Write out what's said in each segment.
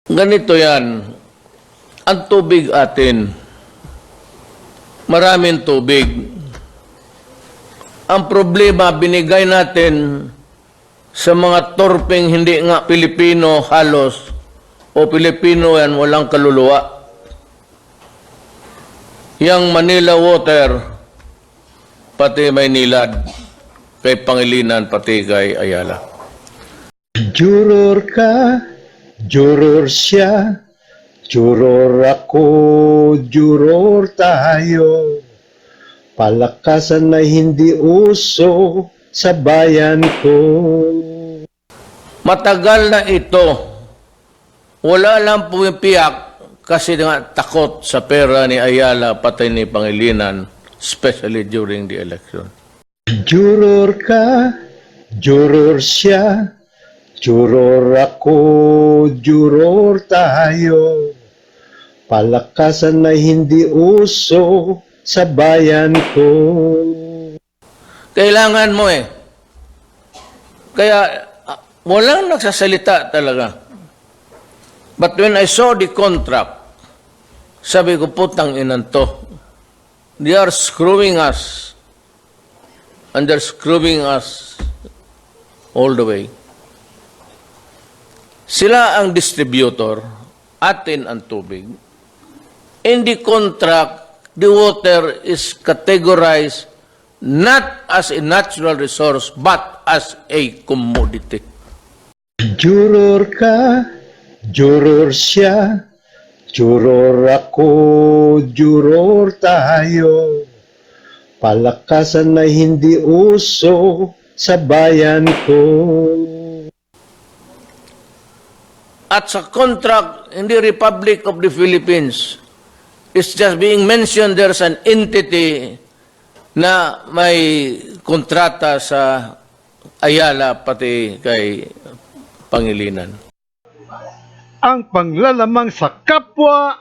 Ganito yan, ang tubig atin, maraming tubig. Ang problema, binigay natin sa mga torpeng hindi nga Pilipino halos, o Pilipino yan, walang kaluluwa. Yang Manila Water, pati Maynilad, kay Pangilinan, pati kay Ayala. Juror ka, juror siya, juror ako, juror tayo. Palakasan na hindi uso sa bayan ko. Matagal na ito, wala lang pumipiyak kasi nga takot sa pera ni Ayala pati ni Pangilinan, especially during the election. Juror ka, juror siya, juror ako, juror tayo. Palakasan na hindi uso sa bayan ko. Kailangan mo eh. Kaya walang nagsasalita talaga. But when I saw the contract, sabi ko, putang inan to. They are screwing us. And they're screwing us all the way. Sila ang distributor, atin ang tubig. In the contract, the water is categorized not as a natural resource but as a commodity. Juror ka, juror siya, juror ako, juror tayo. Palakasan na hindi uso sa bayan ko. At sa contract in the Republic of the Philippines, it's just being mentioned there's an entity na may kontrata sa Ayala pati kay Pangilinan. Ang panglalamang sa kapwa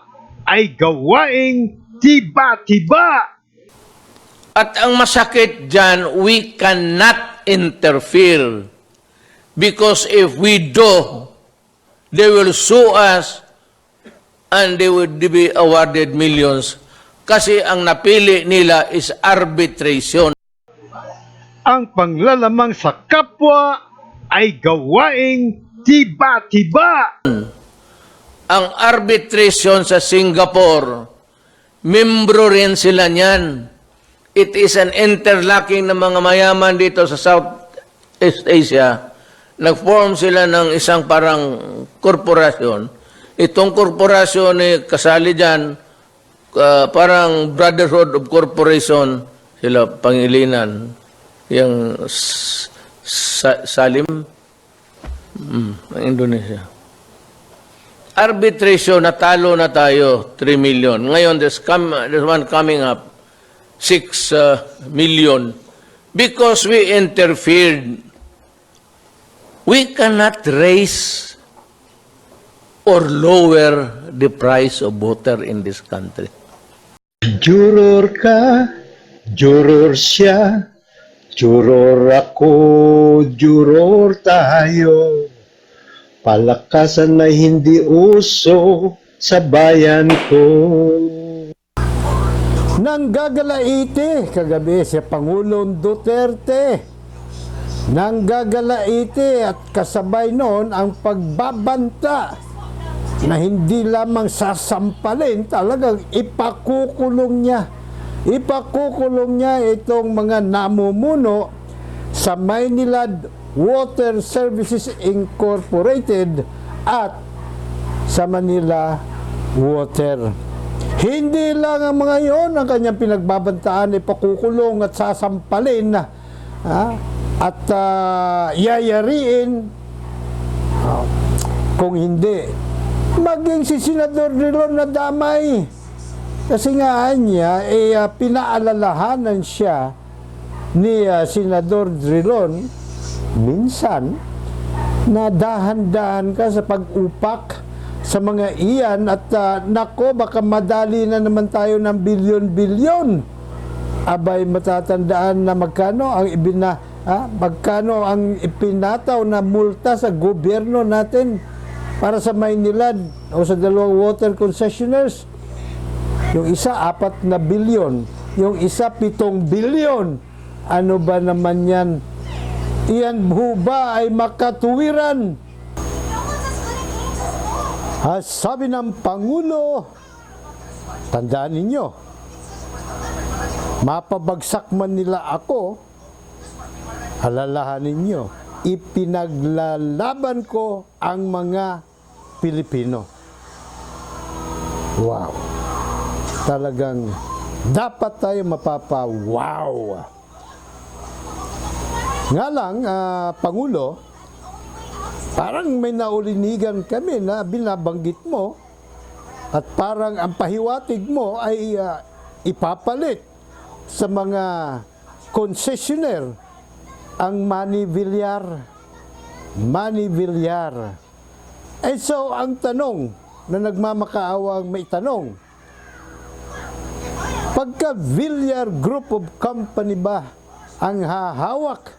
ay gawaing tiba-tiba. At ang masakit dyan, we cannot interfere because if we do, they will sue us and they would be awarded millions kasi ang napili nila is arbitration. Ang panglalamang sa kapwa ay gawaing tiba-tiba. Ang arbitration sa Singapore, membro rin sila niyan. It is an interlocking ng mga mayaman dito sa Southeast Asia. Nag-form sila ng isang parang korporasyon. Itong korporasyon ay kasali dyan, parang Brotherhood of Corporation, sila Pangilinan, yung Salim, ng Indonesia. Arbitration, natalo na tayo, 3 million. Ngayon, there's one coming up, 6 million. Because we interfered, we cannot raise or lower the price of water in this country. Juror ka, juror siya, juror ako, juror tayo. Palakasan na hindi uso sa bayan ko. Nanggagalaiti kagabi si Pangulong Duterte. Nanggagalaiti at kasabay noon ang pagbabanta na hindi lamang sasampalin, talagang ipakukulong niya. Ipakukulong niya itong mga namumuno sa Maynilad Water Services Incorporated at sa Manila Water. Hindi lang ang mga yon ang kanyang pinagbabantaan, ipakukulong at sasampalin at yayariin. Kung hindi, maging si Senador Drilon na damay. Kasi nga niya, pinaalalahanan siya ni Senador Drilon minsan na dahan-dahan ka sa pag-upak sa mga iyan at nako, baka madali na naman tayo ng bilyon-bilyon. Abay, matatandaan na magkano ang magkano ang ipinataw na multa sa gobyerno natin para sa Maynilad o sa dalawang water concessionaires. Yung isa, 4 na bilyon. Yung isa, 7 bilyon. Ano ba naman yan? Iyan ba ay makatuwiran? Sabi ng Pangulo, tandaan ninyo, mapabagsak man nila ako, alalahanin ninyo, ipinaglalaban ko ang mga Pilipino. Wow! Talagang dapat tayo mapapa-wow! Nga lang, Pangulo, parang may naulinigan kami na binabanggit mo at parang ang pahiwatig mo ay ipapalit sa mga concessionaire ang Manny Villar. Manny Villar. And so, ang tanong na nagmamakaawang may tanong, pagka Villar Group of Company ba ang hahawak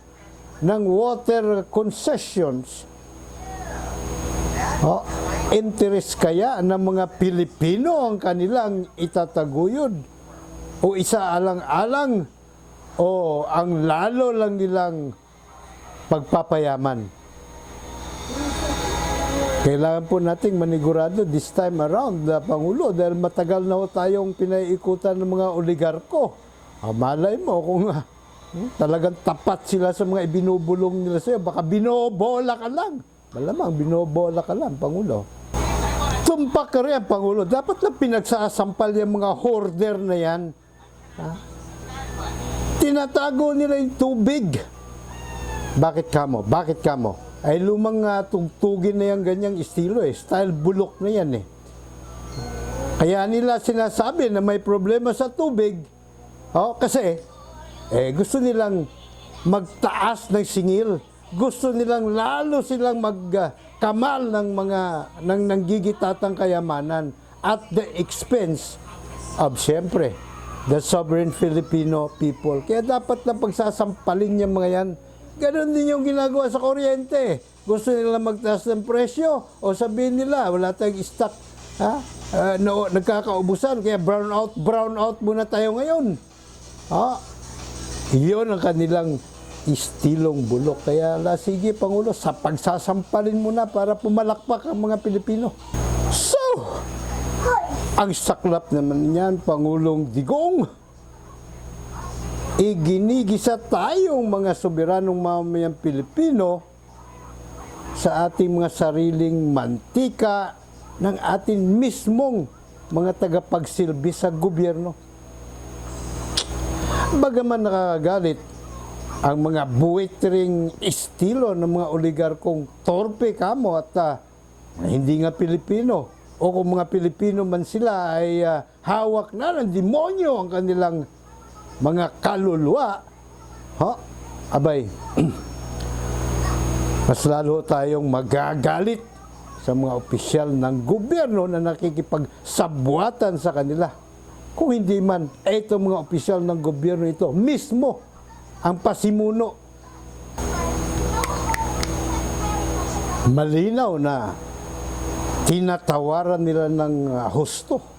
ng water concessions, interest kaya ng mga Pilipino ang kanilang itataguyod o isaalang-alang o ang lalo lang nilang pagpapayaman? Kailangan po nating manigurado this time around, Pangulo, dahil matagal na ho tayong pinaiikutan ng mga oligarko. Malay mo kung talagang tapat sila sa mga ibinubulong nila sa'yo, baka binobola ka lang. Malamang binobola ka lang, Pangulo. Tumpak ka rin, Pangulo. Dapat lang pinagsasampal yung mga hoarder na yan. Tinatago nila yung tubig. Bakit kamo? Bakit kamo? Ay lumang tugtugin na yung ganyang estilo Style bulok na yan Kaya nila sinasabi na may problema sa tubig. Kasi gusto nilang magtaas ng singil. Gusto nilang lalo silang magkamal ng mga nanggigitatang kayamanan at the expense of, siyempre, the sovereign Filipino people. Kaya dapat na pagsasampalin yung mga yan. Ganon din yung ginagawa sa kuryente. Gusto nila magtaas ng presyo o sabihin nila, wala tayong stock. Nagkakaubusan, kaya brown out muna tayo ngayon. Iyon ang kanilang istilong bulok. Kaya sige, Pangulo, sa pagsasampalin mo na para pumalakpak ang mga Pilipino. So, ang saklap naman yan, Pangulong Digong. Iginigisa tayong mga soberanong mamamayang Pilipino sa ating mga sariling mantika ng ating mismong mga tagapagsilbi sa gobyerno. Bagaman nakakagalit ang mga buwitring estilo ng mga oligarkong torpe kamo at hindi nga Pilipino, o kung mga Pilipino man sila ay hawak na ng demonyo ang kanilang mga kaluluwa, abay, mas lalo tayong magagalit sa mga opisyal ng gobyerno na nakikipagsabwatan sa kanila. Kung hindi man, itong mga opisyal ng gobyerno ito mismo ang pasimuno. Malinaw na tinatawaran nila ng husto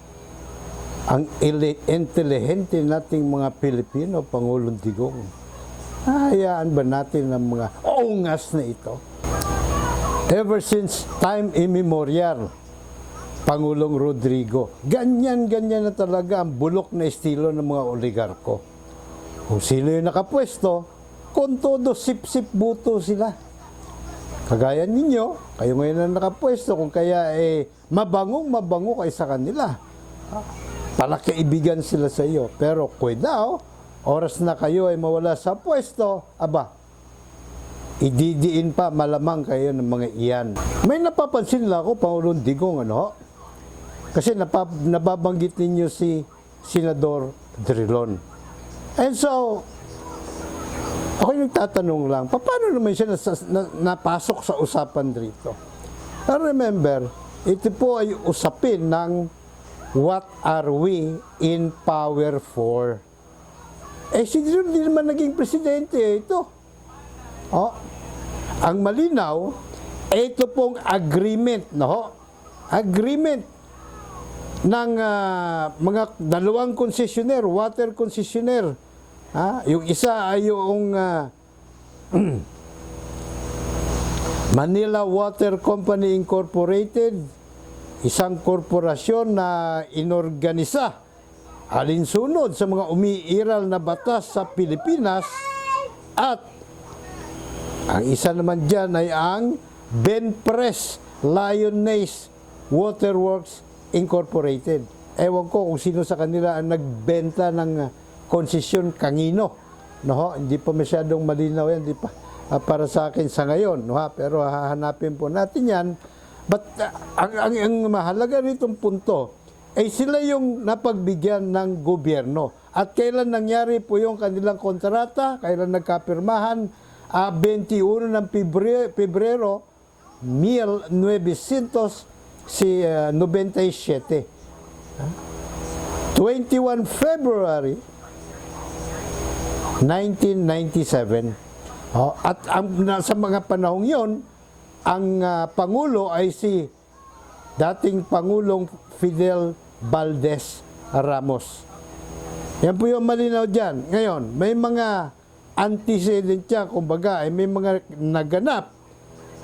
ang intelihente nating mga Pilipino, Pangulong Digong. Hayaan ba natin ang mga ongas na ito? Ever since time immemorial, Pangulong Rodrigo, ganyan-ganyan na talaga ang bulok na estilo ng mga oligarko. Kung sino yung nakapwesto, kung todo sip-sip buto sila. Kagaya ninyo, kayo ngayon na nakapwesto, kung kaya mabango kayo sa kanila. Palakaibigan sila sa iyo. Pero daw, oras na kayo ay mawala sa pwesto, ididiin pa malamang kayo ng mga iyan. May napapansin lang ako, Pangulong Digong, kasi nababanggit ninyo si Senador Drilon. And so, ako yung nagtatanong lang, paano naman siya napasok sa usapan dito? Remember, ito po ay usapin ng what are we in power for? Si Drilon hindi naman naging presidente ito. Ang malinaw, ito pong agreement, no? Agreement ng mga dalawang konsesyonero, water concessionaire. Yung isa ay yung Manila Water Company Incorporated, isang korporasyon na inorganisa alinsunod sa mga umiiral na batas sa Pilipinas, at ang isa naman dyan ay ang Benpres Lioness Waterworks Incorporated. Ewan ko kung sino sa kanila ang nagbenta ng konsesyon kangino. No, hindi pa masyadong malinaw yan, hindi pa para sa akin sa ngayon, no, pero hahanapin po natin yan. But ang mahalaga nitong punto ay sila yung napagbigyan ng gobyerno. At kailan nangyari po yung kanilang kontrata, kailan nagkapirmahan? 21 ng Pebrero 1997. 21 February 1997. At sa mga panahong yon, ang Pangulo ay si dating Pangulong Fidel Valdez Ramos. Yan po yung malinaw dyan. Ngayon, may mga antecedent siya, kumbaga, ay may mga naganap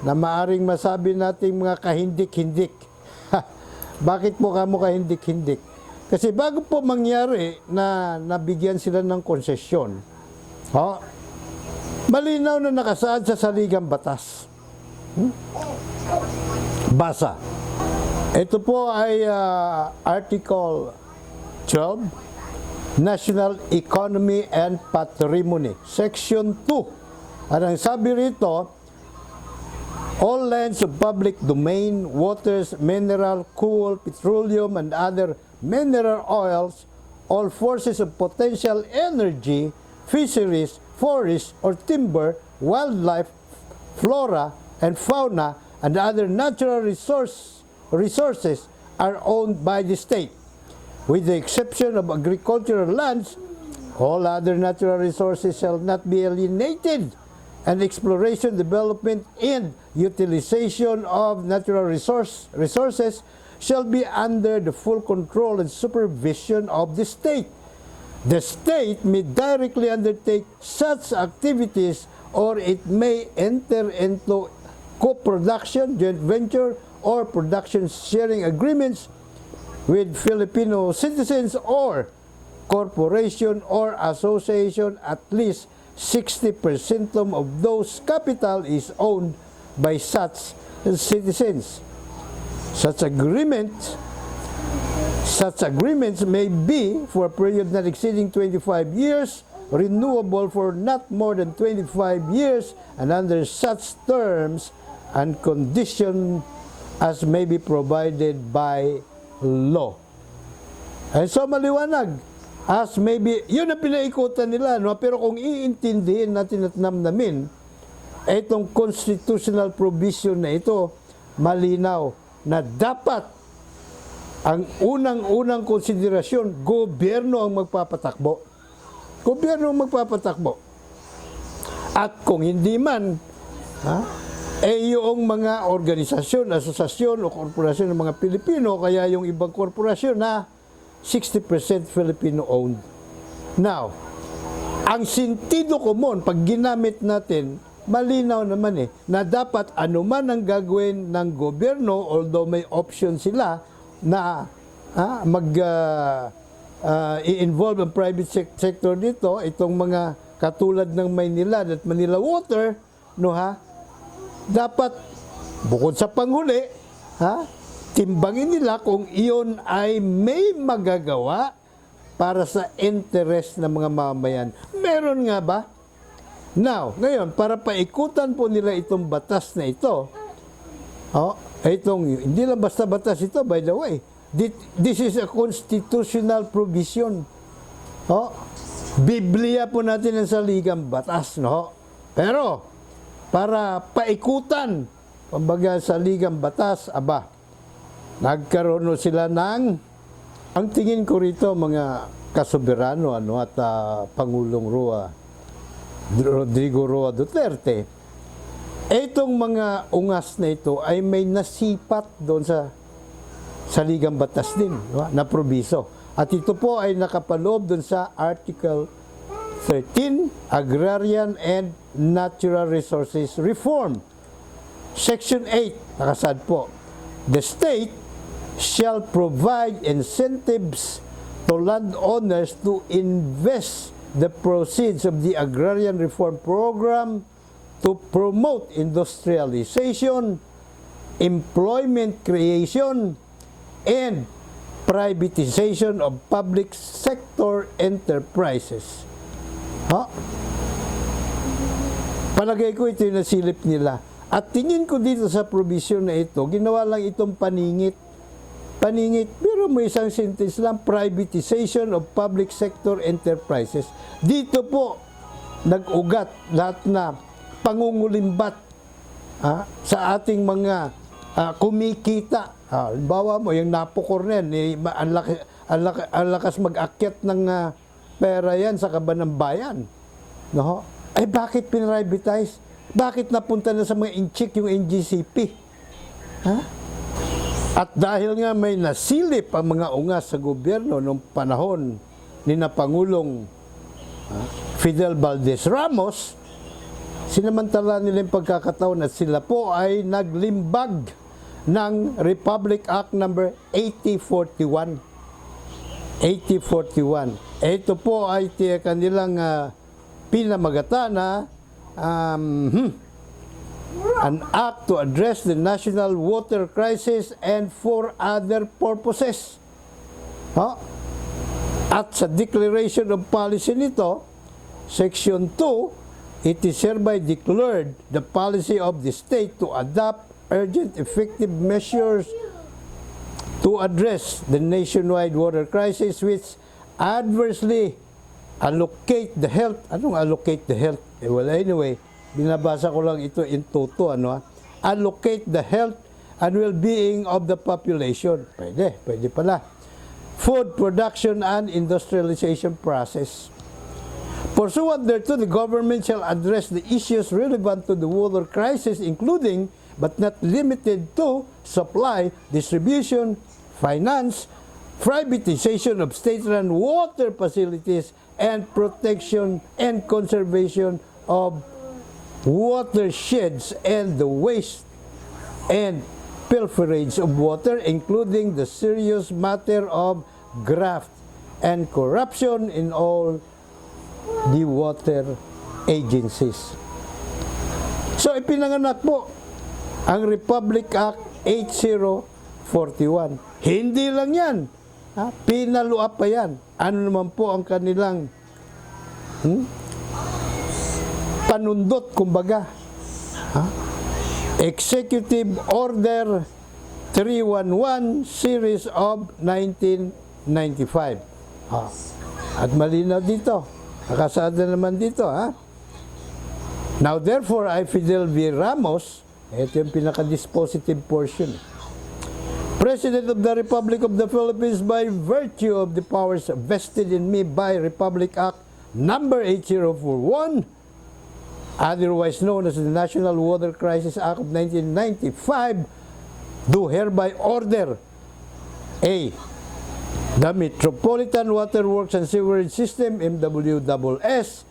na maaring masabi nating mga kahindik-hindik. Bakit po kamo kahindik-hindik? Kasi bago po mangyari na nabigyan sila ng konsesyon, malinaw na nakasaad sa saligang batas. Basa. Ito po ay Article 12, National Economy and Patrimony, Section 2. Ang sabi rito, all lands of public domain, waters, mineral, coal, petroleum, and other mineral oils, all sources of potential energy, fisheries, forests, or timber, wildlife, flora, and fauna, and other natural resources are owned by the state. With the exception of agricultural lands, all other natural resources shall not be alienated, and exploration, development, and utilization of natural resources shall be under the full control and supervision of the state. The state may directly undertake such activities, or it may enter into co-production, joint venture, or production sharing agreements with Filipino citizens or corporation or association. At least 60% of those capital is owned by such citizens. Such agreements may be for a period not exceeding 25 years, renewable for not more than 25 years, and under such terms and conditions as may be provided by law. And so maliwanag, as maybe, yun ang pinaikutan nila, no? Pero kung iintindihin natin at namnamin, itong constitutional provision na ito, malinaw na dapat ang unang-unang konsiderasyon, gobyerno ang magpapatakbo. Gobyerno ang magpapatakbo. At kung hindi man, yung mga organisasyon, asosasyon o korporasyon ng mga Pilipino, kaya yung ibang korporasyon na 60% Filipino-owned. Now, ang sentido komon, pag ginamit natin, malinaw naman na dapat anuman ang gagawin ng gobyerno, although may option sila na i-involve ang private sector dito, itong mga katulad ng Maynilad at Manila Water, dapat bukod sa panghuli, timbangin nila kung iyon ay may magagawa para sa interest ng mga mamamayan. Meron nga ba? Now, ngayon, para paikutan po nila itong batas na ito, hindi lang basta batas ito, by the way, this is a constitutional provision. Biblia po natin ang saligang batas, no? Pero, para paikutan, pambaga saligang batas, nagkaroon sila ng, ang tingin ko rito, mga kasoberano at Pangulong Rodrigo Roa Duterte, Itong mga ungas na ito ay may nasipat doon sa saligang batas din, di ba? Na probiso. At ito po ay nakapaloob doon sa Article 13, Agrarian and Natural Resources Reform. Section 8, nakasaad po, the state shall provide incentives to landowners to invest the proceeds of the Agrarian Reform Program to promote industrialization, employment creation, and privatization of public sector enterprises. Ha? Palagay ko ito yung nasilip nila. At tingin ko dito sa provision na ito, ginawa lang itong paningit. Paningit, pero may isang sentence lang, privatization of public sector enterprises. Dito po, nag-ugat lahat na pangungulimbat sa ating mga kumikita. Halimbawa mo, yung napukor na yan, ang lakas mag-akyat ng pera yan sa kaban ng bayan. No? Eh bakit pinrivatize? Bakit napunta na sa mga inchik yung NGCP? Ha? At dahil nga may nasilip ang mga ungas sa gobyerno noong panahon ni na Pangulong Fidel Valdez Ramos, sinamantala nila yung pagkakataon at sila po ay naglimbag ng Republic Act number 8041. 8041. Ito po ay kanilang pinamagata na an act to address the national water crisis and for other purposes. At sa declaration of policy nito, Section 2, it is hereby declared the policy of the state to adopt urgent effective measures to address the nationwide water crisis which adversely allocate the health. Anong allocate the health? Well, anyway, binabasa ko lang ito in toto, allocate the health and well-being of the population. Pwede pala. Food production and industrialization process. Pursuant thereto, the government shall address the issues relevant to the water crisis, including, but not limited to, supply, distribution, finance, privatization of state-run water facilities, and protection and conservation of watersheds and the waste and pilferage of water, including the serious matter of graft and corruption in all the water agencies. So, ipinanganak po ang Republic Act 8041. Hindi lang yan. Pinaluap pa yan. Ano naman po ang kanilang panundot, kumbaga. Executive Order 311 Series of 1995. At malinaw dito. Nakasada naman dito, Now, therefore, I, Fidel V. Ramos, ito yung pinaka-dispositive portion. President of the Republic of the Philippines by virtue of the powers vested in me by Republic Act number 8041, otherwise known as the National Water Crisis Act of 1995, do hereby order A. The Metropolitan Water Works and Sewerage System, MWSS,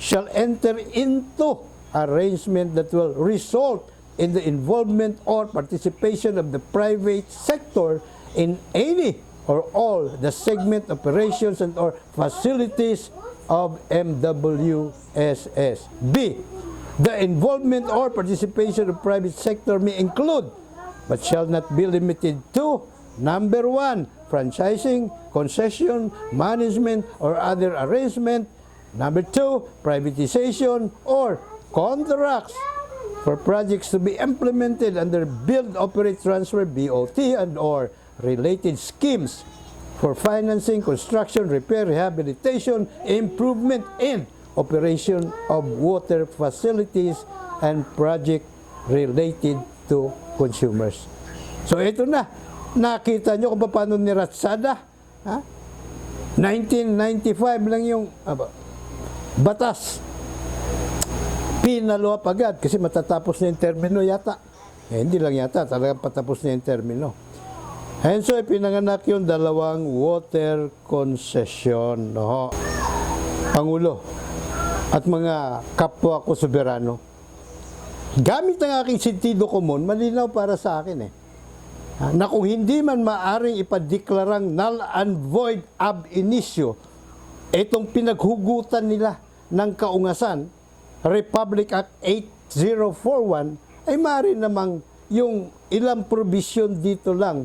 shall enter into arrangement that will result in the involvement or participation of the private sector in any or all the segment operations and or facilities of MWSS. B. The involvement or participation of private sector may include, but shall not be limited to, number 1, franchising, concession, management, or other arrangement. Number 2, privatization or contracts for projects to be implemented under Build, Operate, Transfer, BOT, and or related schemes for financing, construction, repair, rehabilitation, improvement, and operation of water facilities and project related to consumers. So ito na, nakita nyo kung paano ni Ratsada, 1995 lang yung batas. Finalo up agad kasi matatapos na yung termino yata. Hindi lang yata, talagang patapos na yung termino. And so, ipinanganak yung dalawang water concession. No? Pangulo at mga kapwa ko soberano. Gamit ang aking sentido komon, malinaw para sa akin na kung hindi man maaring ipadeklarang null and void ab initio itong pinaghugutan nila ng kaungasan, Republic Act 8041, ay maaari namang yung ilang provision dito lang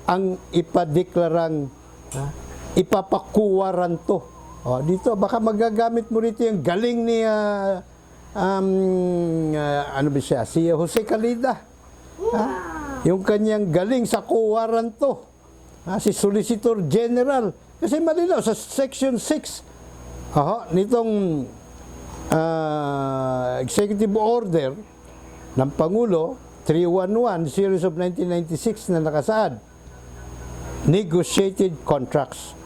ang ipadeklarang ipapakuwaran to. Dito, baka magagamit mo rito yung galing ni ano ba siya? Si Jose Calida. Yung kanyang galing sa kuwaran to. Si Solicitor General. Kasi malinaw sa Section 6 nitong Executive Order ng Pangulo 311 series of 1996 na nakasaad, negotiated contracts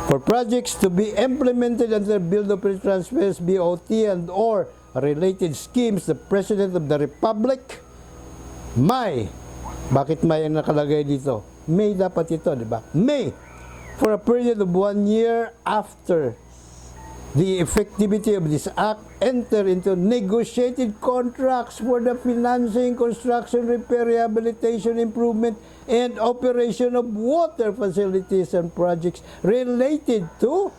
for projects to be implemented under Build Operate Transfers BOT and or related schemes. The President of the Republic may, bakit may ang nakalagay dito? May dapat ito, di ba? May, for a period of 1 year after the effectivity of this act, enter into negotiated contracts for the financing, construction, repair, rehabilitation, improvement, and operation of water facilities and projects related to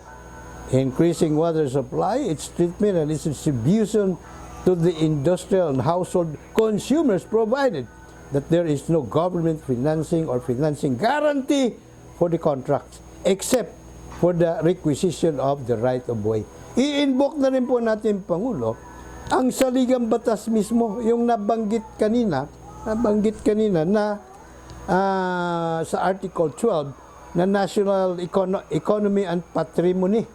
increasing water supply, its treatment, and its distribution to the industrial and household consumers, provided that there is no government financing or financing guarantee for the contracts, except for the requisition of the right of way. I-invoke na rin po natin, Pangulo, ang saligang batas mismo, yung nabanggit kanina na sa Article 12 na National Economy and Patrimony.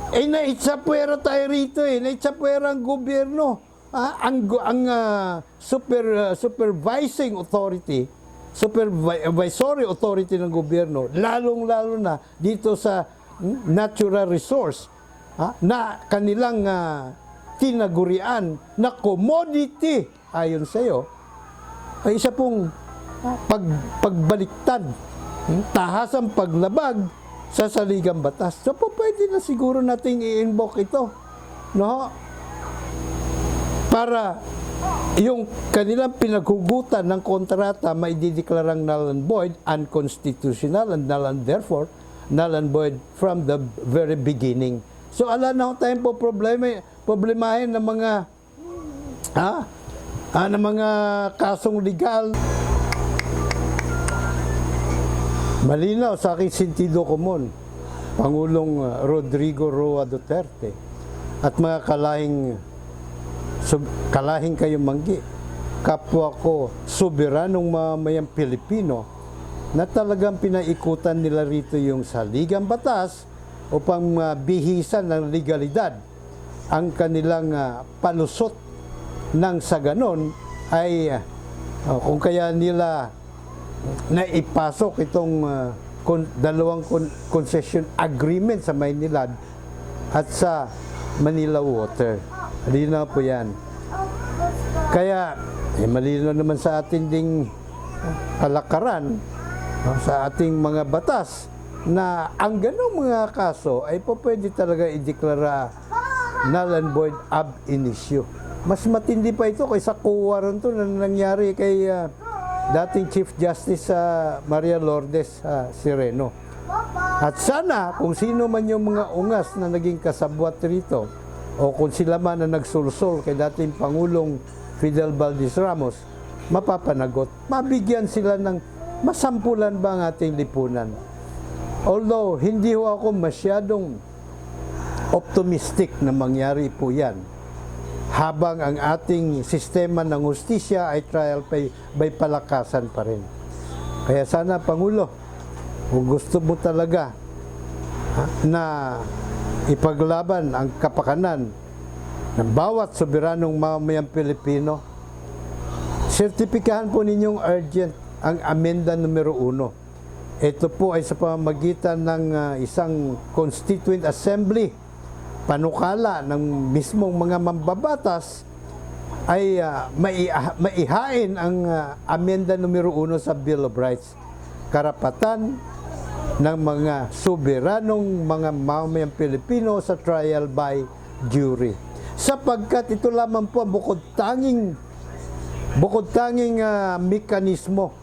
Naitsapwera tayo rito naitsapwera ang gobyerno. Ang supervising authority, supervisory authority ng gobyerno, lalong-lalo na dito sa natural resource na kanilang tinagurian na commodity ayon sa iyo, ay isa pong pagbaliktad, tahasang paglabag sa saligang batas. So po pwede na siguro nating i-invoke ito, no? Para yung kanilang pinaghugutan ng kontrata maidideklarang null and void, unconstitutional, and null and therefore null and void from the very beginning. So ala na tayong problemahin ng mga ng mga kasong legal. Malinaw sa aking sentido komon, Pangulong Rodrigo Roa Duterte at mga kalahing kayong manggi, kapwa ko soberanong mamamayang Pilipino, na talagang pinaikutan nila rito yung saligang batas upang bihisan ng legalidad ang kanilang palusot, nang sa ganon ay kung kaya nila naipasok itong dalawang concession agreement sa Maynilad at sa Manila Water. Malinaw po yan. Kaya malinaw naman sa ating ding kalakaran, sa ating mga batas, na ang ganong mga kaso ay po pwede talaga ideklara null and void ab initio. Mas matindi pa ito kaysa kuwaran to na nangyari kay dating Chief Justice Maria Lourdes Sereno. At sana kung sino man yung mga ungas na naging kasabwat rito, o kung sila man na nagsulsol kay dating Pangulong Fidel Valdez Ramos, mapapanagot, mabigyan sila ng masampulan ba ang ating lipunan. Although hindi ho ako masyadong optimistic na mangyari po yan, habang ang ating sistema ng hustisya ay trial by palakasan pa rin. Kaya sana, Pangulo, kung gusto mo talaga na ipaglaban ang kapakanan ng bawat soberanong mamamayang Pilipino, sertipikahan po ninyong urgent ang amenda numero 1. Ito po ay sa pamamagitan ng isang Constituent Assembly panukala ng mismong mga mambabatas ay maihain ang amenda numero 1 sa Bill of Rights. Karapatan ng mga soberanong mga mamamayang Pilipino sa trial by jury. Sapagkat ito lamang po ang bukod tanging mekanismo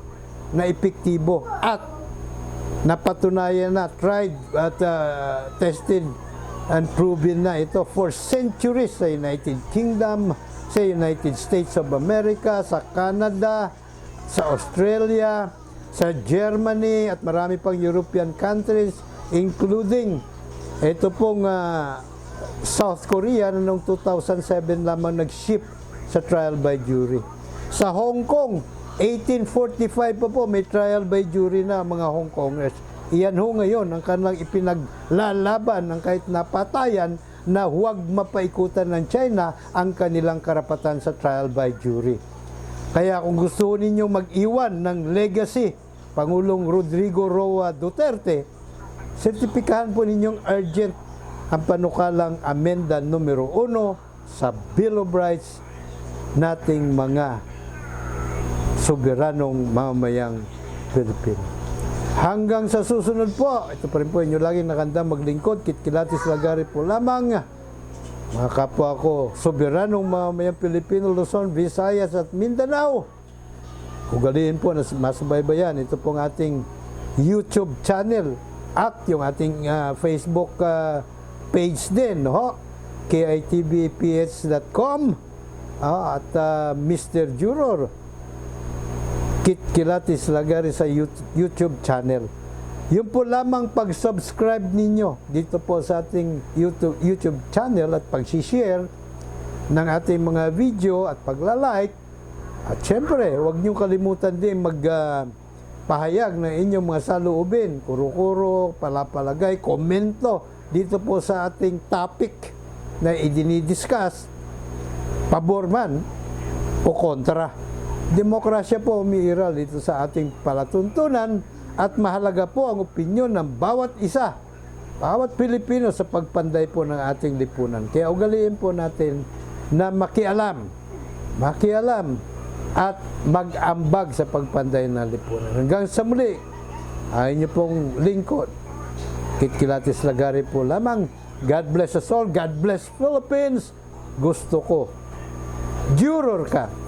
na epektibo at napatunayan na, tried at tested and proven na ito for centuries sa United Kingdom, sa United States of America, sa Canada, sa Australia, sa Germany at marami pang European countries, including ito pong South Korea na noong 2007 lamang nag-ship sa trial by jury. Sa Hong Kong, 1845 pa po may trial by jury na mga Hong Kongers. Iyan ho ngayon ang kanilang ipinaglalaban ng kahit napatayan na huwag mapaikutan ng China ang kanilang karapatan sa trial by jury. Kaya kung gusto ninyong mag-iwan ng legacy Pangulong Rodrigo Roa Duterte, sertipikahan po ninyong urgent ang panukalang amenda numero 1 sa Bill of Rights nating mga soberanong mamamayang Pilipino. Hanggang sa susunod po, ito pa rin po inyo laging nakandang maglingkod, Kitkilatis Lagari po lamang. Mga kapwa ko, soberanong mamamayang Pilipino, Luzon, Visayas at Mindanao. Ugaliin po na masubaybayan. Ito pong ating YouTube channel at yung ating Facebook page din, no? kitvph.com at Mr. Juror Kitkilatis Lagari sa YouTube channel. Yun po lamang pag-subscribe ninyo dito po sa ating YouTube channel at pag-share ng ating mga video at pagla-like. At syempre, huwag niyong kalimutan din magpahayag ng inyong mga saloobin, kuro-kuro, palapalagay, komento dito po sa ating topic na idinidiscuss, pabor man o kontra. Demokrasya po umiiral dito sa ating palatuntunan at mahalaga po ang opinyon ng bawat isa, bawat Pilipino sa pagpanday po ng ating lipunan. Kaya ugaliin po natin na makialam at mag-ambag sa pagpanday ng lipunan. Hanggang sa muli, ay niyo pong lingkod, Kitkilatis Lagari po lamang. God bless us all. God bless Philippines. Gusto ko, juror ka.